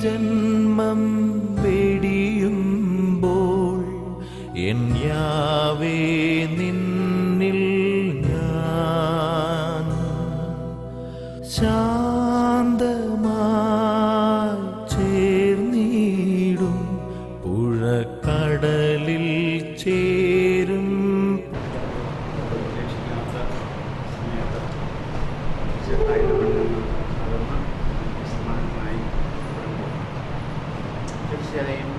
ജന്മം വെടിയുമ്പോൾ N Yahweh നിന്നിൽ ഞാൻ ശാന്തമായി ചേർന്നിടും പുഴക്കടലിൽ ചേരും. തീർച്ചയായും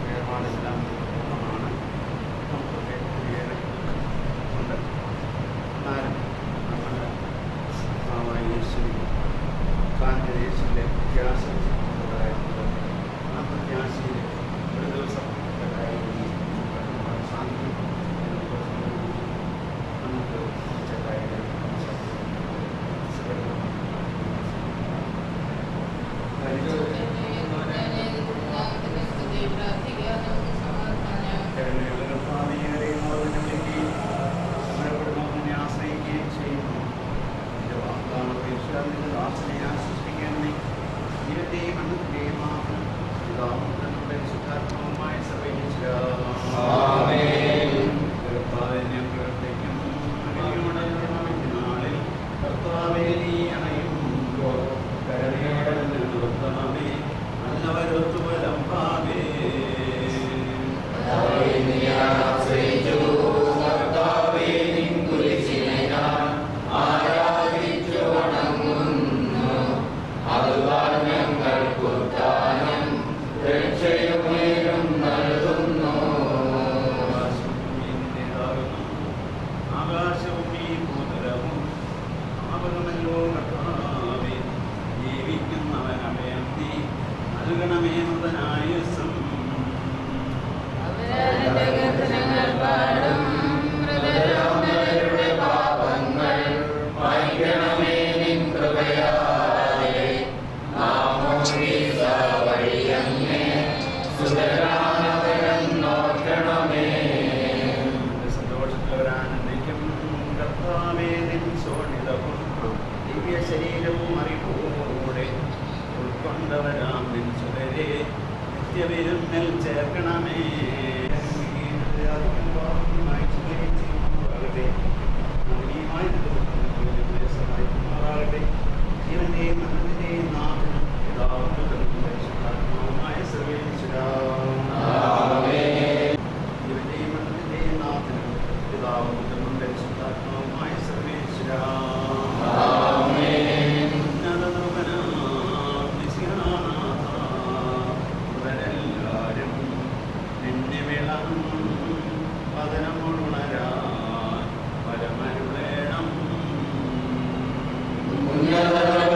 വേർപാടെല്ലാം ദുഃഖമാണ്, നമുക്കൊക്കെ ഏറെ ഉണ്ട്. എന്നാലും നമ്മുടെ യേശുവിനെ യേശുവിൻ്റെ പ്രത്യാശ ഉണ്ടായിരുന്നത് ആ പ്രത്യാശയിൽ ഒരു ദിവസം സാധിക്കും നമുക്ക് ആശ്രയിക്കുകയും ചെയ്യുന്നു. എൻ്റെ വാഗ്ദാനം ആശ്രയിക്കണമേ. ദൈവത്തെയും മണ്ണത്തിൻ്റെയും മാത്രം പിതാവുടെ ശുദ്ധാത്മാവുമായ പ്രവർത്തിക്കും നാളിൽ കർത്താവേ നീ അണയുമ്പോൾ കരുണയോടെ നിർത്തണമേ നല്ലവരൊത്തുവലം ഭാവേ. ആകാശവും ഈ ഭൂതലവും ആപകമല്ലോ കർത്താവേ, ജീവിക്കുന്നവനഭയം നീ നൽകണമേ നൂതനായുസ്സും. സന്തോഷത്തിലവരാനന്ദിക്കും കർത്താവേ നിൻ ശോണിതവും ദിവ്യ ശരീരവും അറിവോടെ ഉൾക്കൊണ്ടവരാം നിൻ സുതരെ നിത്യവിരുന്നിൽ ചേർക്കണമേ. ജീവന്റെയും മരണത്തിന്റെയും നാഥനും പിതാവിനും പരിശുദ്ധാത്മാവുമായ സർവേശ്വരാ. ജീവന്റെയും മരണത്തിന്റെയും നാഥനും പിതാവും പുത്രനും പരിശുദ്ധാത്മാവുമായ സർവേശ്വരാ. ഇവരെല്ലാരും നിന്നെ വിളം പതനമുണരാൻ പരമരുളേണം. ഉന്നതനാം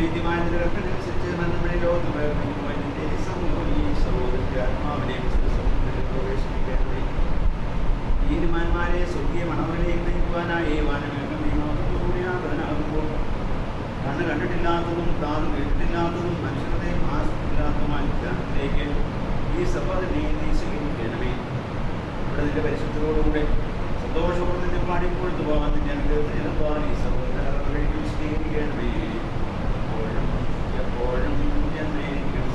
നീതിമാനുസരിച്ച് നമ്മുടെ ലോകത്ത് ആത്മാവിനെ പ്രവേശിപ്പിക്കണമേ. നീതിമാന്മാരെ സ്വർഗീയ മണവരിലേക്ക് നയിക്കുവാനായി വാനമേഘനാകുമ്പോൾ കണ്ണ് കണ്ടിട്ടില്ലാത്തതും കാത് കേട്ടിട്ടില്ലാത്തതും മനുഷ്യരുടെ ആസ്തില്ലാത്തതുമായ ജ്ഞാനത്തിലേക്ക് ഈ സഭ നീ സ്വീകരിക്കണമേ. ഇവിടെ നിന്റെ പരിശുദ്ധത്തോടുകൂടെ സന്തോഷപൂർവ്വം നിന്നെ പാടിക്കൊടുത്തു പോകാൻ നിന്റെ അനുഗ്രഹത്തിനെടുക്കാൻ ഈ സഹോദരങ്ങളെ സ്വീകരിക്കണമേ. എപ്പോഴും എന്നേക്കും.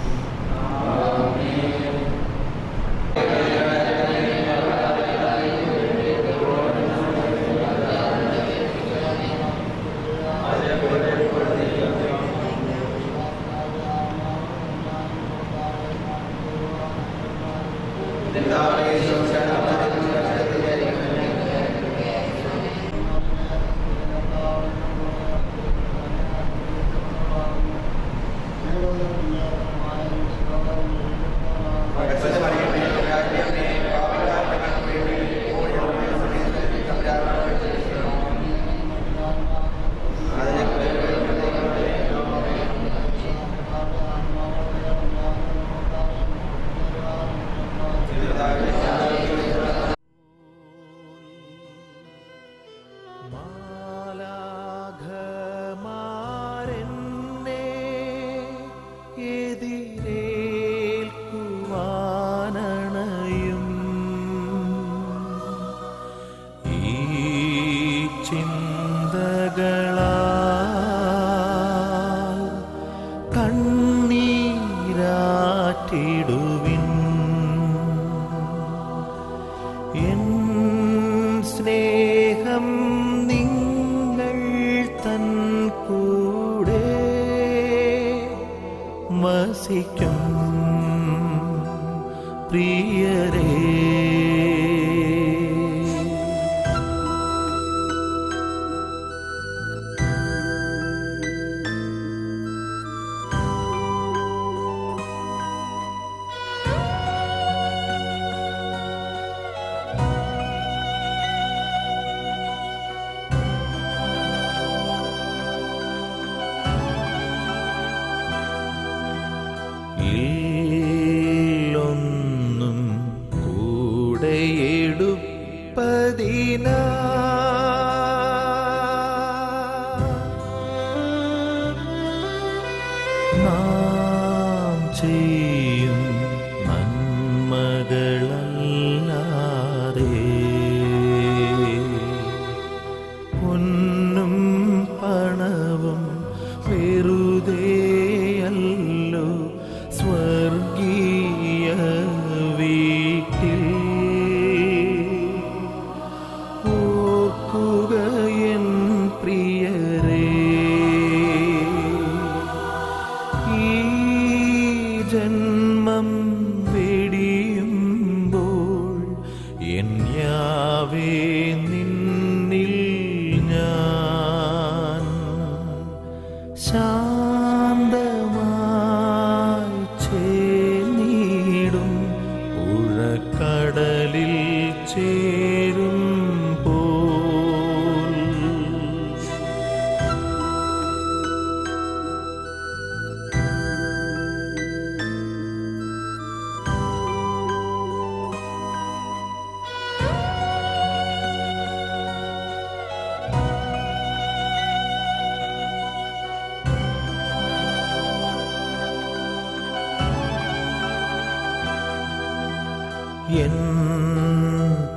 എൻ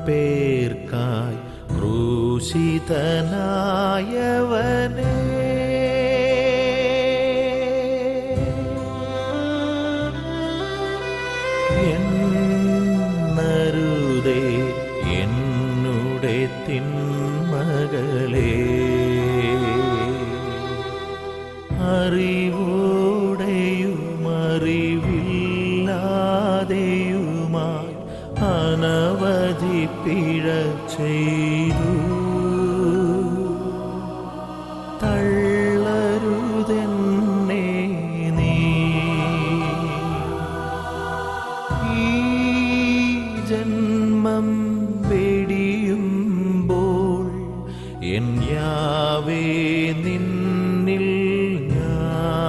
പേർക്കായി ക്രൂശിതനായവനേ, എന്നരുതേ എന്നുടെ തിന്മകളേ, അറിവോടെയും അറിവില്ലാതെയുമായി അനവധി പിഴ ചെയ്തു. തള്ളരുതെന്നെ നീ, ഈ ജന്മം വെടിയുമ്പോൾ എൻ യാവേ നിന്നിൽ ഞാൻ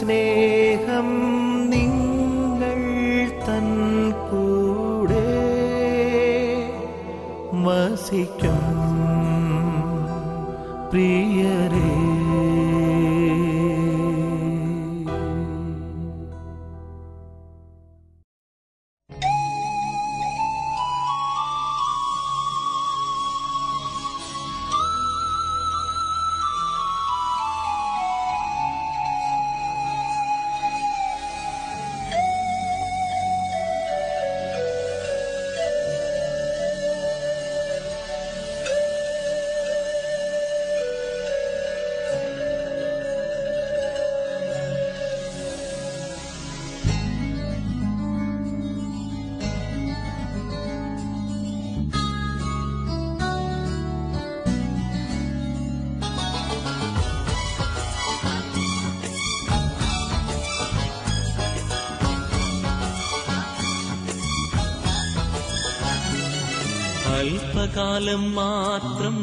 സ്നേഹം നിങ്ങൾ തൻ കൂടെ വസിക്കും പ്രിയരേ. അല്പകാലം മാത്രം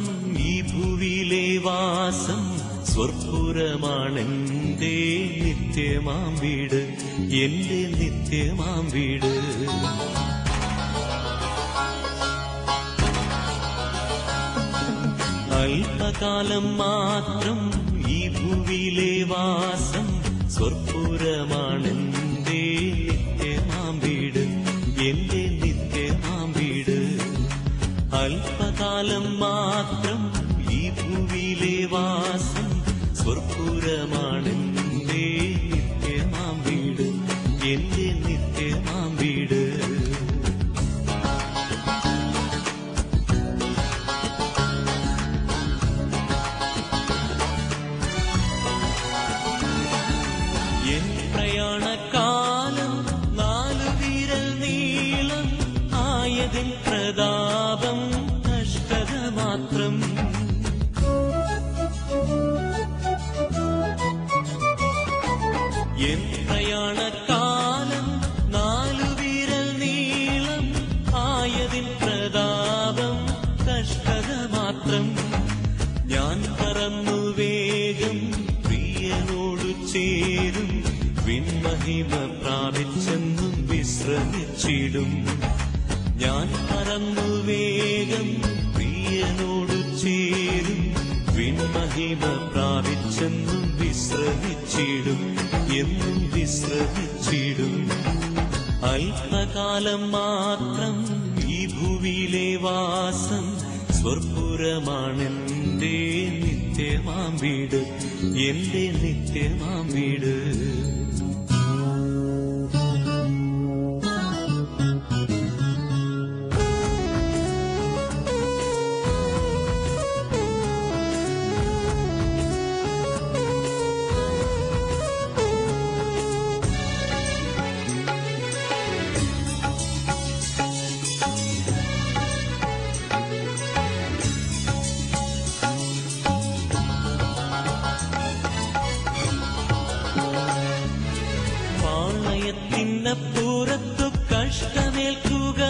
ഈ ഭൂവിലെ വാസം, സ്വർപ്പുരമാണെന്റെ നിത്യമാം വീട്, എന്റെ നിത്യമാം വീട്. അല്പകാലം മാത്രം ഈ ഭൂവിലെ വാസം, സ്വർപ്പുരമാണെന്റെ നിത്യമാം വീട്, എന്റെ നിത്യമാം വീട്. അല്പകാലം മാത്രം ഈ ഭൂവിലെ വാസം, സ്വർപ്പുരമാണെന്റെ നിത്യമാം വീട്, എന്റെ നിത്യമാം വീട്. എൻ പ്രയാണകാലം 4 വിരൽ നീളം ആയതിൻ പ്രതാപം കഷ്ടത മാത്രം. എൻ പ്രയാണകാലം 4 വിരൽ നീളം ആയതിൻ പ്രതാപം കഷ്ടത മാത്രം. ഞാൻ പറന്നു വേഗം പ്രിയനോടു ചേരും, വിൺമഹിമ പ്രാപിച്ചെന്നും വിശ്രമിച്ചിടും. ഞാൻ പറന്നു വേഗം പ്രിയനോടു ചേരും, വിൺമഹിമ പ്രാപിച്ചെന്നും വിശ്രമിച്ചിടും, എന്നും വിശ്രമിച്ചിടും. അല്പകാലം മാത്രം ഈ ഭൂവിലെ വാസം, സ്വർപ്പുരമാണെന്റെ നിത്യമാം വീട്, എന്റെ നിത്യമാം വീട്. പാളയത്തിനപ്പുറത്തു കഷ്ടമേൽക്കുക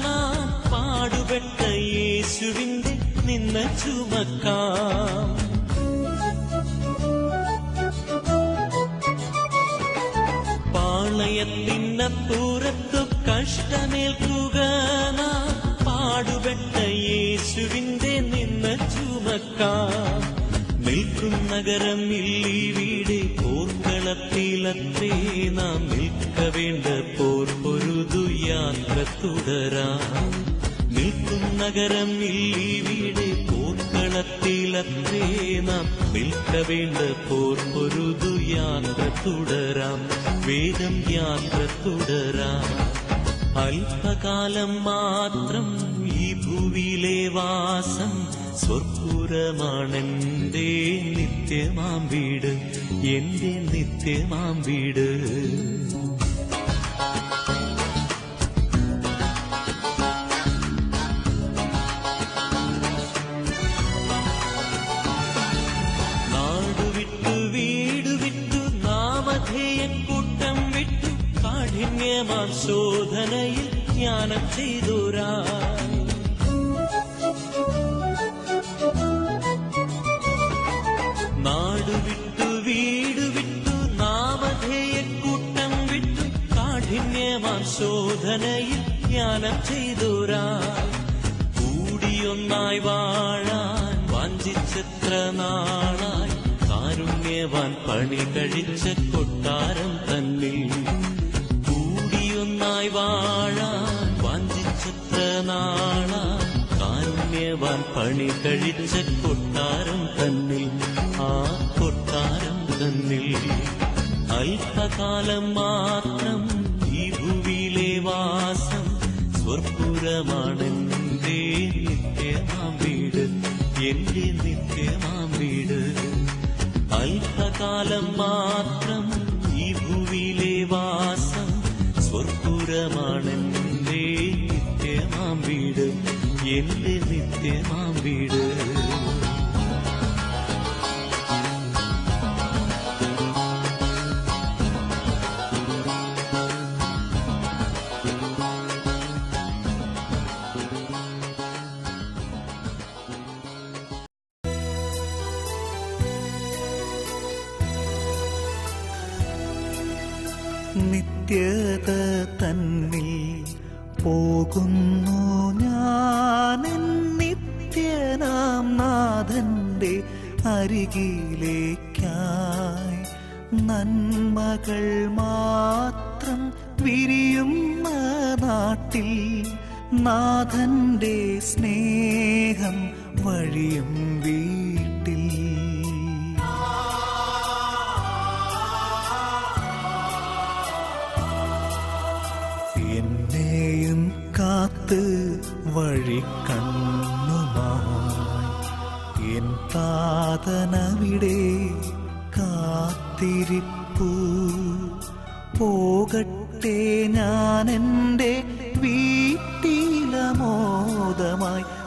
നാം, പാടുപെട്ട യേശുവിന്റെ നിന്ന ചുമക്കാം. പാളയത്തിനപ്പുറത്തു കഷ്ടമേൽക്കുക നാം, പാടുപെട്ട യേശുവിന്റെ നിന്ന ചുമക്കാം. നിൽക്കും നഗരം ഇല്ലീവിടെ, പോർക്കളത്തിലത്രേ നാം നിൽക്ക വേണ്ട പോർ പൊരുതു യാത്ര തുടരാം. നിൽക്കും നഗരം ഇല്ലീവിടെ, പോർക്കളത്തിലത്രേ നാം നിൽക്ക വേണ്ട പോർ പൊരുതു യാത്ര തുടരാം, വേഗം യാത്ര തുടരാം. അല്പകാലം മാത്രം ഈ ഭൂവിലെ വാസം, സ്വർപ്പുരമാണെന്റെ നിത്യമാം വീട്, എന്റെ നിത്യമാം വീട്. നാടുവിട്ടു വീടുവിട്ടു നാമധേയക്കൂട്ടം വിട്ടു, കാഠിന്യമാം ശോധനയിൽ ജ്ഞാനം ചെയ്തോരാ. നാടുവിട്ടു വീടുവിട്ടു നാമ ശോധനയിൽ ധ്യാനം ചെയ്തൊരാൾ കൂടിയൊന്നായി വാഴാൻ വാഞ്ചിച്ചെത്ര നാളായി കാരുണ്യവാൻ പണി കഴിച്ച കൊട്ടാരം തന്നിൽ കൂടിയൊന്നായി വാഴാൻ വാഞ്ചിച്ചെത്ര നാളായി കാരുണ്യവാൻ പണി കഴിച്ച കൊട്ടാരം തന്നിൽ ആ കൊട്ടാരം തന്നിൽ അല്പകാലം മാത്രം ഈ ഭൂവിയിലെ വാസം സ്വർപ്പുരമാണെന്റെ നിത്യമാം വീട് എന്റെ നിത്യമാം വീട് അല്പകാലം മാത്രം ഈ ഭൂവിയിലെ വാസം സ്വർപ്പുരമാണെന്റെ നിത്യമാം വീട് എന്റെ നിത്യമാം വീട് നിത്യത തന്നിൽ പോകുന്നു ഞാനെൻ നിത്യനാം നാഥന്റെ അരികിലേക്കായി നന്മകൾ മാത്രം വിരിയുന്ന നാട്ടിൽ നാഥന്റെ സ്നേഹം വഴിയും വീട്ടിൽ എന്നെയും കാത്ത് വഴി കണ്ണുമായി എൻ താതനവിടെ കാത്തിരിപ്പു പോകട്ടെ ഞാൻ എൻ്റെ വീട്ടിലമോദമായി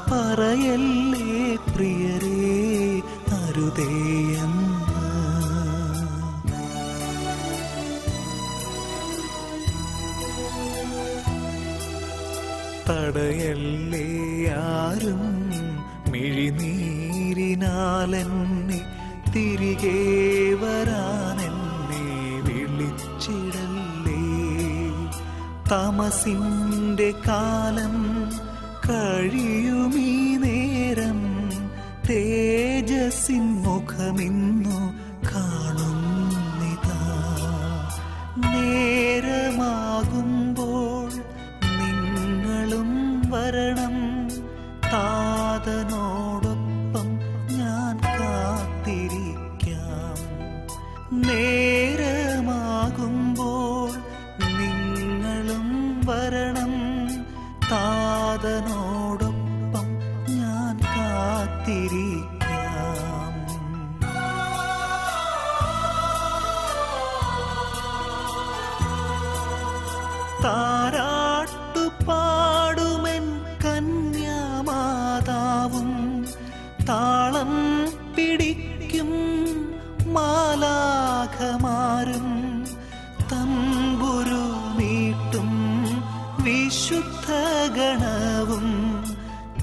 പറയല്ലേ പ്രിയരേ അരുതേയെന്ന് തടയല്ലേ ആരും മിഴിനീരിനാലെന്നെ തിരികെ വരാനെന്നെ വിളിച്ചിടല്ലേ തമസിൻ്റെ കാലം കഴിയുമീ നേരം തേജസ്സിൻ മുഖമിന്നു കാണുന്നിതാ നേരമാകുമ്പോൾ നിങ്ങളും വരണം താതനോടൊപ്പം ഞാൻ കാത്തിരിക്കാം നേരമാകുമ്പോൾ നിങ്ങളും വരണം താതനോടൊപ്പം ഞാൻ കാത്തിരിക്കാം താരാട്ടുപാടുമെൻ കന്യാമാതാവും താളം പിടിക്കും മാലാഖമാരും തമ്പുരു മീട്ടും വിശുദ്ധ ഗണവും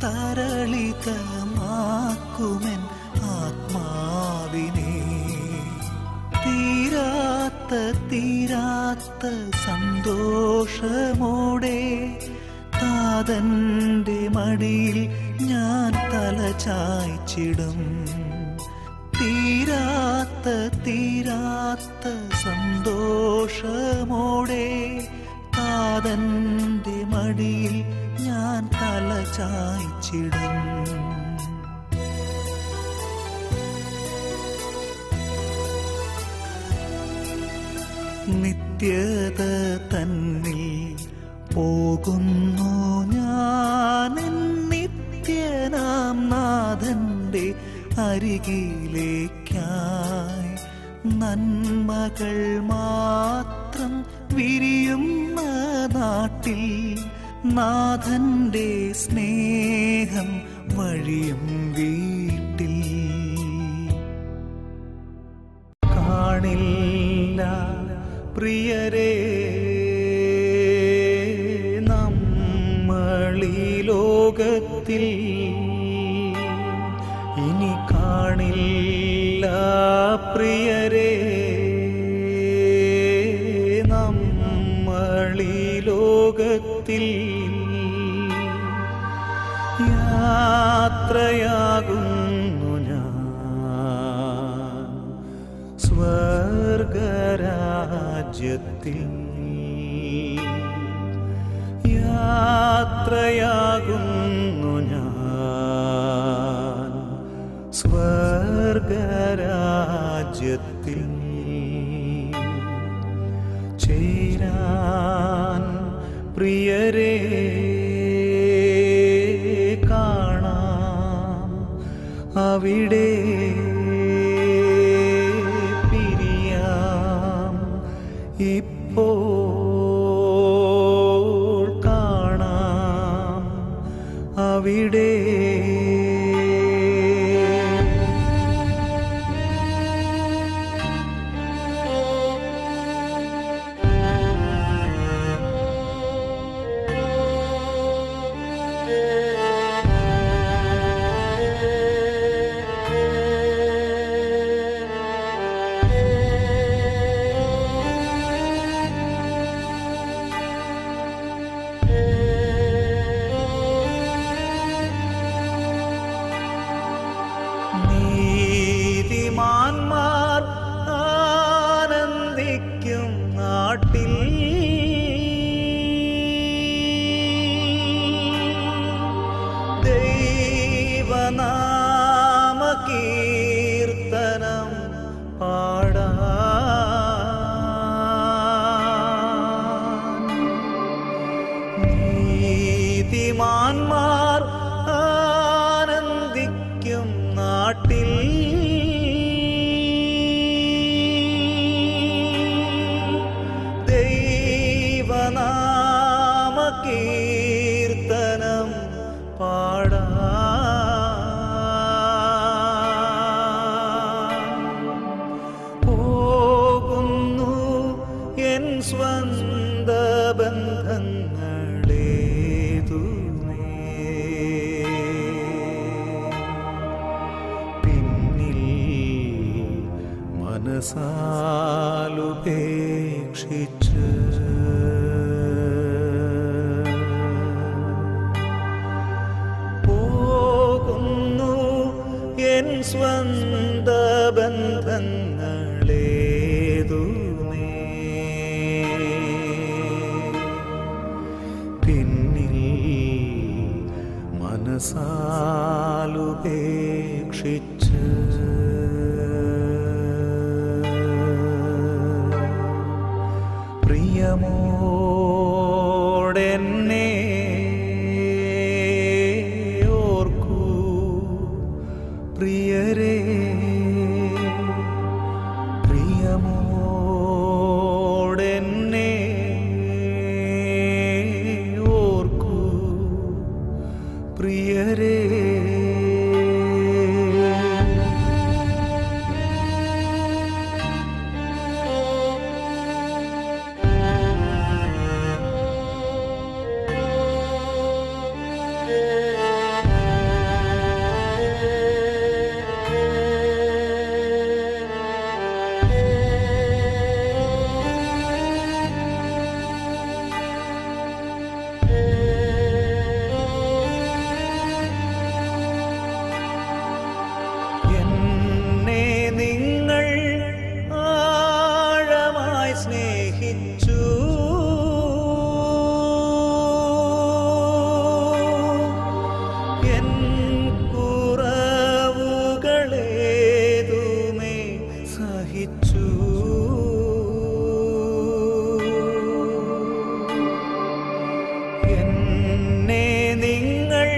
തരളിതമാക്കുമെൻ ആത്മാവിനെ തീരാത്ത സന്തോഷമോടെ താതന്റെ മടിയിൽ ഞാൻ തല ചായ്ച്ചിടും തീരാത്ത സന്തോഷമോടെ താതന്റെ മടിയിൽ ഞാൻ തല ചായ്ച്ചിടും നിത്യത തന്നിൽ പോകുന്നു ഞാനെൻ നിത്യനാം നാഥന്റെ അരികിലേക്കായി നന്മകൾ മാത്രം വിരിയുന്ന നാട്ടിൽ നാഥന്റെ സ്നേഹം വഴിയും വീട്ടിൽ കാണില്ല പ്രിയരേ നമ്മളീ ലോകത്തിൽ ഇനി കാണില്ല പ്രിയരേ നമ്മളീ ലോകത്തിൽ വീട്ടിൽ യാത്രയാകുന്നു ഞാൻ സ്വർഗരാജ്യത്തിൽ. യാത്രയാകുന്നു ഞാൻ സ്വർഗരാജ്യത്തിൽ. ചേരാൻ പ്രിയരെ കാണാം അവിടെ, പിരിയാം ഇപ്പോൾ കാണാം അവിടെ. നീതിമാന്മാർ ആനന്ദിക്കും നാട്ടിൽ ദൈവനാമ കീർത്തനം പാടാൻ. നീതിമാന്മാർ ആനന്ദിക്കും നാട്ടിൽ ദൈവനാമ കീർത്തനം പാടാൻ. പോകുന്നു എൻ സ്വന്ത ബന്ധങ്ങളേതുമേ, പിന്നിൽ മനസാലുപേക്ഷിച്ച് പോകുന്നു എൻ സ്വന്ത ബന്ധങ്ങളേതുമേ, പിന്നിൽ മനസാലുപേക്ഷിച്ച്. പ്രിയമോടെന്നെ ഓർക്കൂ പ്രിയരേ, പ്രിയമോടെന്നെ ഓർക്കൂ പ്രിയരേ. എന്നെ നിങ്ങൾ ആഴമായി സ്നേഹിച്ചു, എൻ കുറവുകളേതുമേ സഹിച്ചു. എന്നെ നിങ്ങൾ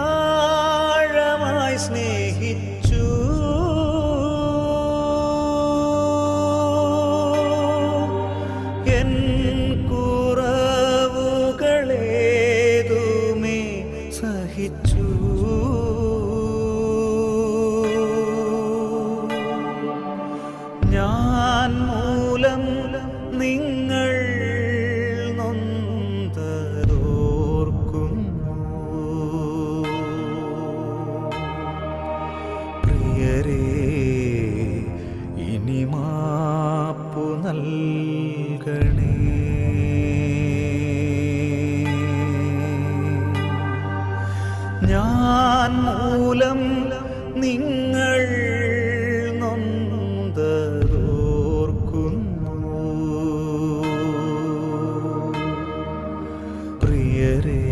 ആഴമായി സ്നേഹിച്ചു, എൻ കുറവുകളേതുമേ സഹിച്ചു. ഞാൻ മൂലം നിങ്ങൾ നൊന്തതോർക്കുന്നു പ്രിയരേ, ഇനി മാപ്പു നൽകണേ. ഞാൻ മൂലം നിങ്ങൾ നൊന്തതോർക്കുന്നു. പ്രിയരേ,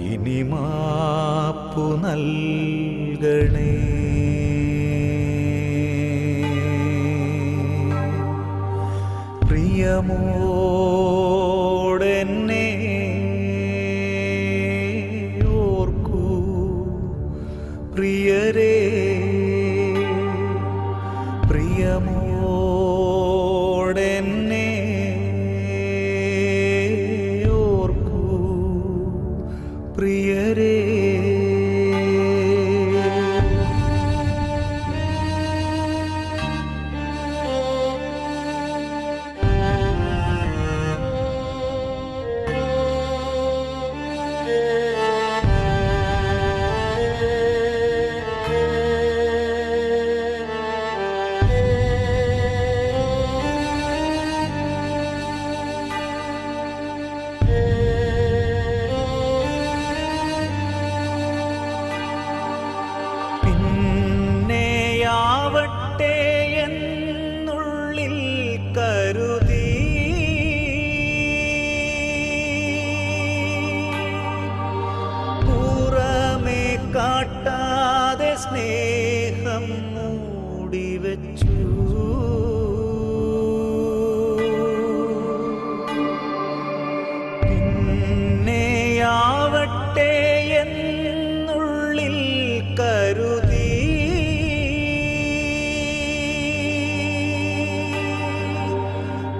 ഇനി മാപ്പു നൽകണേ. പ്രിയമോടെന്നെ ഓർക്കൂ പ്രിയരേ, പ്രിയമോടെന്നെ ഓർക്കൂ പ്രിയരേ. പിന്നെയാവട്ടെ എന്നുള്ളിൽ കരുതി പുറമേ കാട്ടാതെ സ്നേഹം മൂടിവെച്ചു. പിന്നെയാവട്ടെ എന്നുള്ളിൽ കരുതി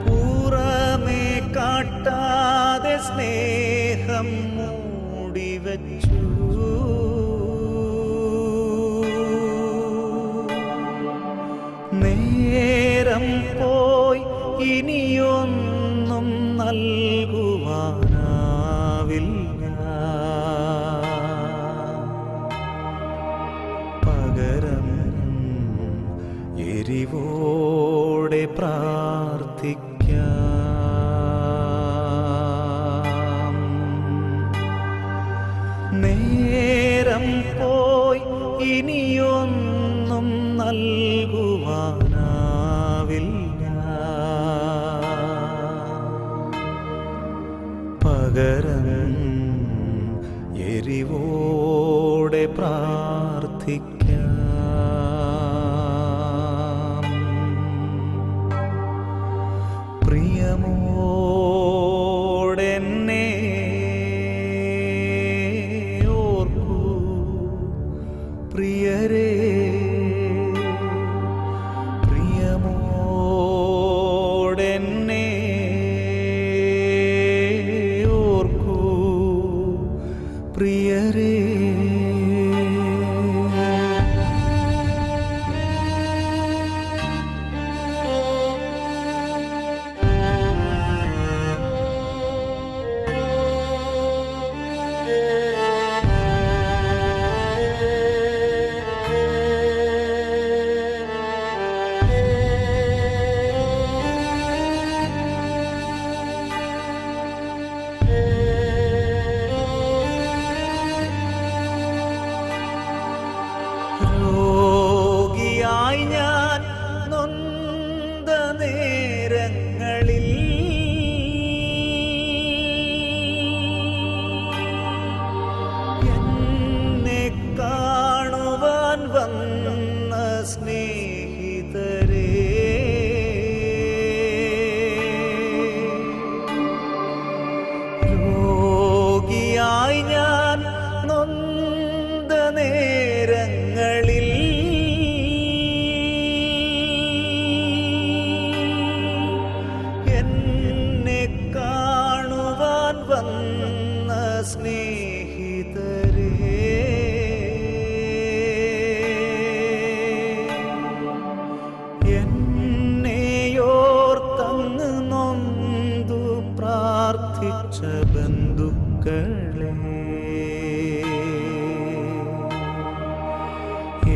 പുറമേ കാട്ടാതെ സ്നേഹം മൂടിവെച്ചു. നേരം പോയി ഇനിയൊന്നും നൽകുവാനാവില്ല. പകരം എരിവോടെ പ്രാർത്ഥിക്കാം. നേരം പോയി ഇനിയൊന്നും നൽകുവാനാവില്ല. പകരം എരിവോടെ പ്രാർത്ഥിക്കാം. പ്രിയമോടെന്നെ ഓർക്കൂ പ്രിയരേ, പ്രിയമോടെന്നെ ഓർക്കൂ പ്രിയരേ. രോഗിയായി ഞാൻ നൊന്ത നേരങ്ങളിൽ എന്നെ കാണുവാൻ വന്ന സ്നേഹിതരേ, രോഗിയായി ഞാൻ നൊന്ത നേരങ്ങളിൽ എന്നെ കാണുവാൻ വന്ന സ്നേഹിതരേ, എന്നെയോർത്തങ്ങ് നൊന്തു പ്രാർത്ഥിച്ച ബന്ധുക്കളെ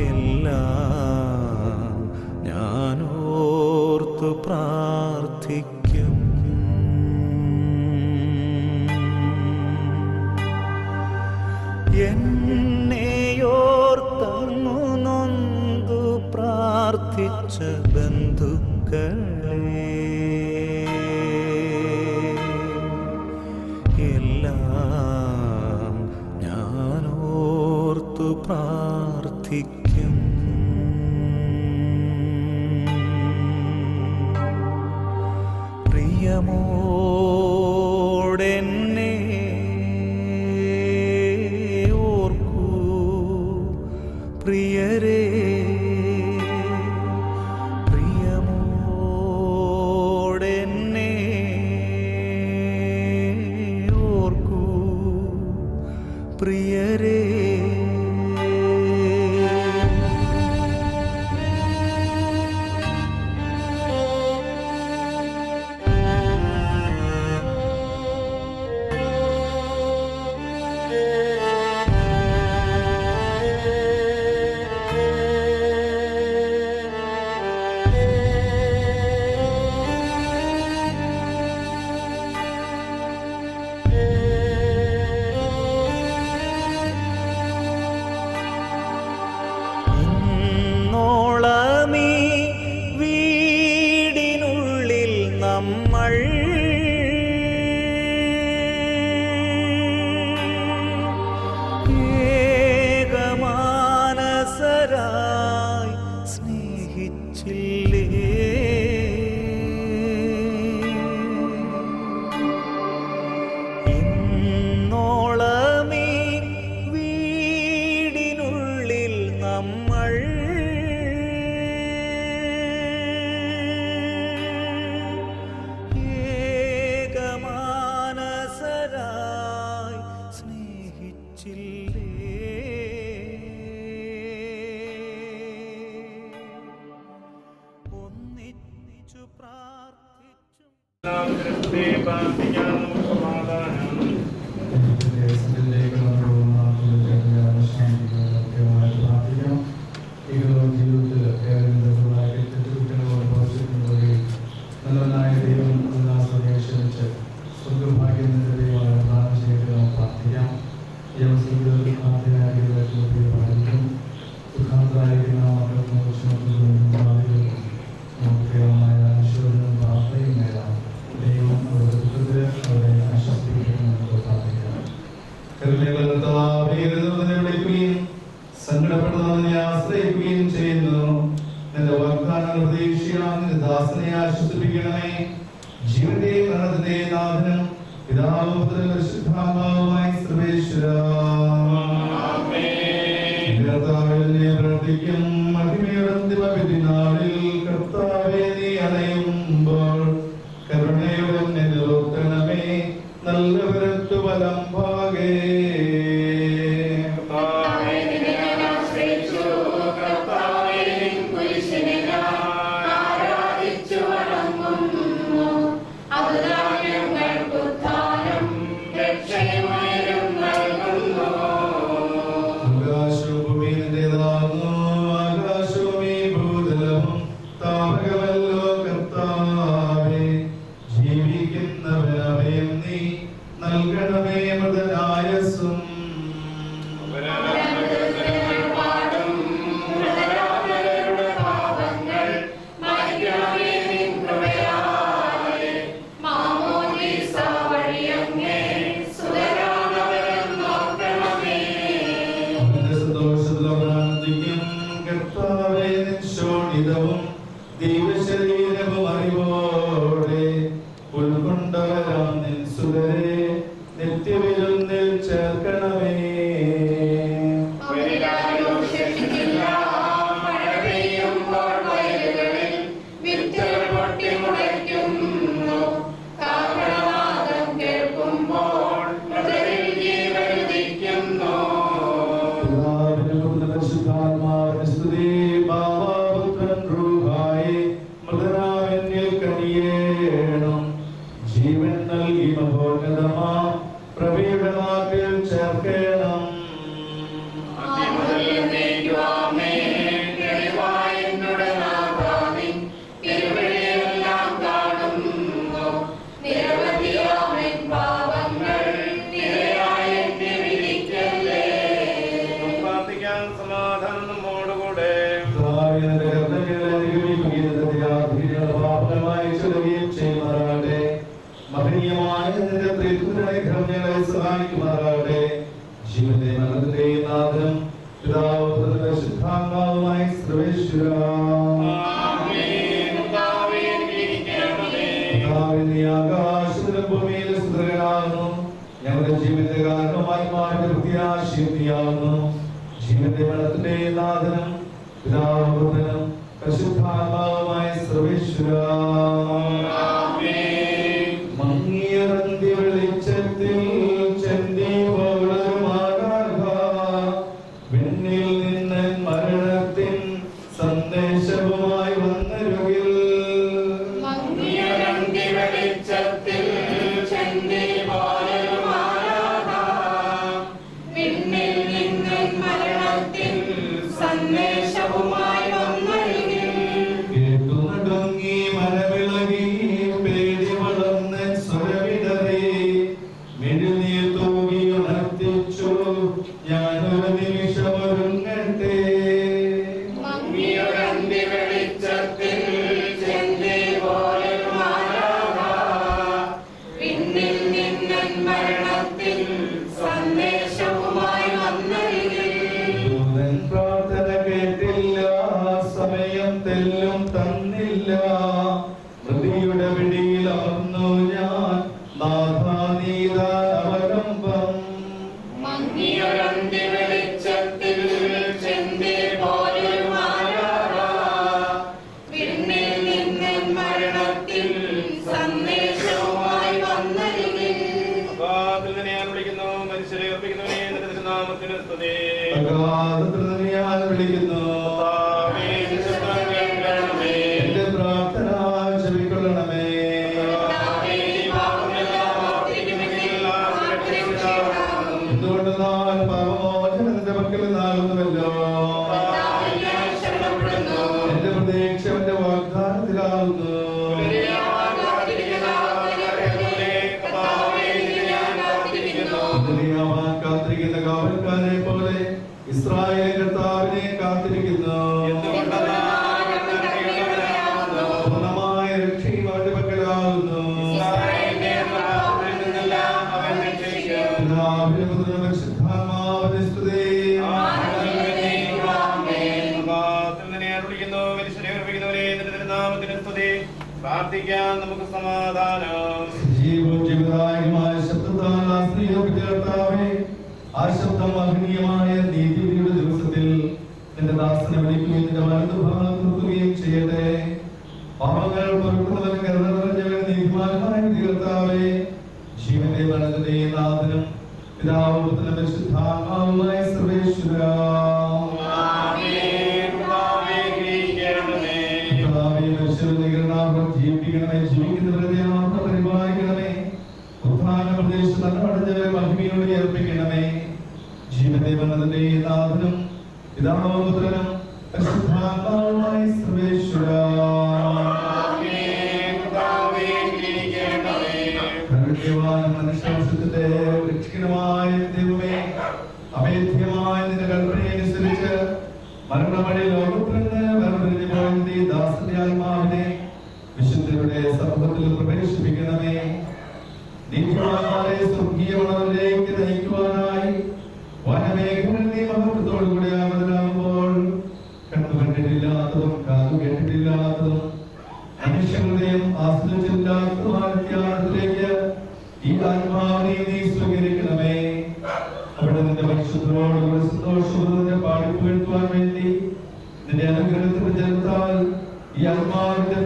എല്ലാം ഞാനോർത്തു പ്രാർത്ഥിക്കും. എന്നെയോർത്തങ്ങു നൊന്തു പ്രാർത്ഥിച്ച ബന്ധുക്കളെ എല്ലാം ഞാനോർത്തു പ്രാർത്ഥിക്കും. പ്രിയമോടെന്നെ ഓർക്കൂ പ്രിയരേ, പ്രിയമോടെന്നെ ഓർക്കൂ പ്രിയരേ. ഇന്നോളമീ വീടിനുള്ളിൽ നമ്മൾ ഏകമാനസരായി സ്നേഹിച്ചില്ലേ? ഇന്നോളമീ വീടിനുള്ളിൽ നമ്മൾ ഏകമാനസരായി സ്നേഹിച്ചില്ലേ? ഒന്നിച്ചു പ്രാർത്ഥിച്ചു സങ്കടപ്പെടുന്നവനെ ആശ്രയിക്കുകയും ചെയ്യുന്നു. നിന്റെ വാഗ്ദാനങ്ങൾ പ്രതീക്ഷയാണ്. നിന്റെ ദാസനെ ആശ്വസിപ്പിക്കണമേ. ജീവന്റെയും മരണത്തിന്റെയും നാഥനും പിതാവും പുത്രനും പരിശുദ്ധാത്മാവുമായ സർവേശ്വരാ, കർത്താവിനെ പ്രാർത്ഥിക്കും. മഹിമയുടെ അന്തിമവിധി നാളിൽ കർത്താവേ, നീ അണയുമ്പോൾ കരുണയുടെ നിലനിർത്തണമേ. നല്ലവരത്തു വലം ഭാഗേ ദൈവശരീരവും അറിവോടെ ഉൾക്കൊണ്ടവരാം നിൻ സുതരെ നിത്യവിരുന്നിൽ ചേർക്കണമേ. ജീവൻ നൽകി മഹോന്നതമാ പ്രഭയുടെ നാട്ടിൽ ചേർക്കണം. നിരവധിയാമൻ പാപങ്ങൾ നിരയായി വിധിക്കല്ലേ. ധാരാളമായി ചൊല്ലുകയും ചെയ്യുമാറാകട്ടെ. മഹനീയമായ നിന്റെ പ്രീതിപൂർണ്ണ ഞങ്ങളെ സഹായിക്കുമാറാകട്ടെ. ജീവന്റെ മരണത്തിന്റെയും നാഥനും പിതാവ് പുത്രനും പരിശുദ്ധാത്മാവുമായ സർവേശ്വരാ. നീ ആകാശത്തിലും ഭൂമിയിലും സുന്ദരനാകുന്നു. ഞങ്ങളുടെ ജീവന്റെ കാരണമായി മാറിന്റെ പ്രത്യാശീർത്തിയാകുന്നു. ജീവന്റെ മരണത്തിന്റെയും നാഥനും പിതാവ് പുത്രനും പരിശുദ്ധാത്മാവുമായ സർവേശ്വരാ. മങ്ങിയറന്തി വെളിച്ചത്തിൽ ചെന്തി പോലൊരുമാകാക വിണ്ണിൽ നിന്ന് മരണത്തിൻ സന്ദേശവുമായി വന്നരുകിൽ കേട്ടുനടുങ്ങി മനവിളകി പേടി വളർന്ന് സ്വരവിടറി മിഴുനീർ തൂകി ഉണർത്തിച്ചു ഞാനൊരു നിമിഷമൊരുങ്ങട്ടെ. ദൂതൻ പ്രാർത്ഥന കേട്ടില്ല, സമയം തെല്ലും തന്നില്ല. മൃതിയുടെ പിടിയിൽ അമർന്നു ഞാൻ, നാഥാ നീതാൻ അവലംബം. അഗാധത്തിൽ നിന്ന് ഞാൻ വിളിക്കുന്നു. എന്റെ പ്രാർത്ഥന ചെവിക്കൊള്ളണമേ. എന്തുകൊണ്ട് നാൾ പാപമോചനത്തിന്റെ പക്കൽ നിന്നാകുന്നുവല്ലോ. എന്റെ പ്രതീക്ഷ എന്റെ വാഗ്ദാനത്തിലാകുന്നു. കാത്തിരിക്കുന്ന കാവൽക്കാരെ പോലെ ഇസ്രായേൽ കർത്താവിനെ കാത്തിരിക്കുന്നു. പൂർണ്ണമായ രക്ഷയും അവന്റെ പക്കലാകുന്നു. പിതാവിനും പുത്രനും പരിശുദ്ധാത്മാവിനും സ്തുതി. പ്രാർത്ഥിക്കാൻ നമുക്ക് സമാധാനം. ജീവവും ജീവദായകമായ ശബ്ദത്താൽ ആശ്രയിക്കപ്പെട്ട കർത്താവേ, ആ ശബ്ദം മഹനീയമായ നീതിയുടെ ദിവസത്തിൽ നിന്റെ ദാസനെ വിളിക്കുകയും നിന്റെ വലതുഭാഗം നിർത്തുകയും ചെയ്യട്ടെ. പാപങ്ങൾ പൊറുക്കുന്നവൻ കരുണ നിറഞ്ഞവൻ നീതിമാനായ കർത്താവേ, ജീവന്റെ മരണത്തിന്റെയും നാഥനും പിതാവ് പുത്രനും പരിശുദ്ധാത്മാവുമായ സർവേശ്വരാ. ജീവിപ്പിക്കണമേ, ജീവിക്കുന്നവരെ പരിപാലിക്കണമേ. ഉത്ഥാന പ്രദേശത്ത് നന്മടഞ്ഞവരെ മഹിമയോടെ ഏർപ്പിക്കണമേ. ജീവന്റെ മരണത്തിന്റെയും നാഥനും പിതാവ് പുത്രനും പരിശുദ്ധാത്മാവുമായ സർവേശ്വരാ. മനുഷ്യവംശത്തിന്റെ രക്ഷകനുമായ ദൈവമേ, അഭേദ്യമായ നിന്റെ കൽപ്പനയനുസരിച്ച് മരണമഴി ലോകത്തിൽ നിന്ന് ദാസന്റെ ആത്മാവിനെ വിശുദ്ധരുടെ സമൂഹത്തിൽ പ്രവേശിപ്പിക്കണമേ. നീതിമാന്മാരെ സ്വർഗീയ മണലിലേക്ക് നയിക്കുവാനായി വനമേഖലയിൽ നീ മഹത്വത്തോടുകൂടി ആമതിലാകുമ്പോൾ കണ്ണു കണ്ടിട്ടില്ലാത്തതും കാതു കേട്ടിട്ടില്ലാത്തതും മനുഷ്യഹൃദയം ആസ്വദിച്ചില്ലാത്തതുമായ ധ്യാനത്തിലേക്ക് ഈ ആത്മാവിനെ നീ സ്വീകരിക്കണമേ. അവിടെ നിന്റെ പരിശുദ്ധരോടുകൂടി സന്തോഷപൂർവ്വം പാടിപ്പുകഴ്ത്തുവാൻ വേണ്ടി നിന്റെ അനുഗ്രഹത്തിന്റെ ജലത്താൽ ഈ ആത്മാവിന്റെ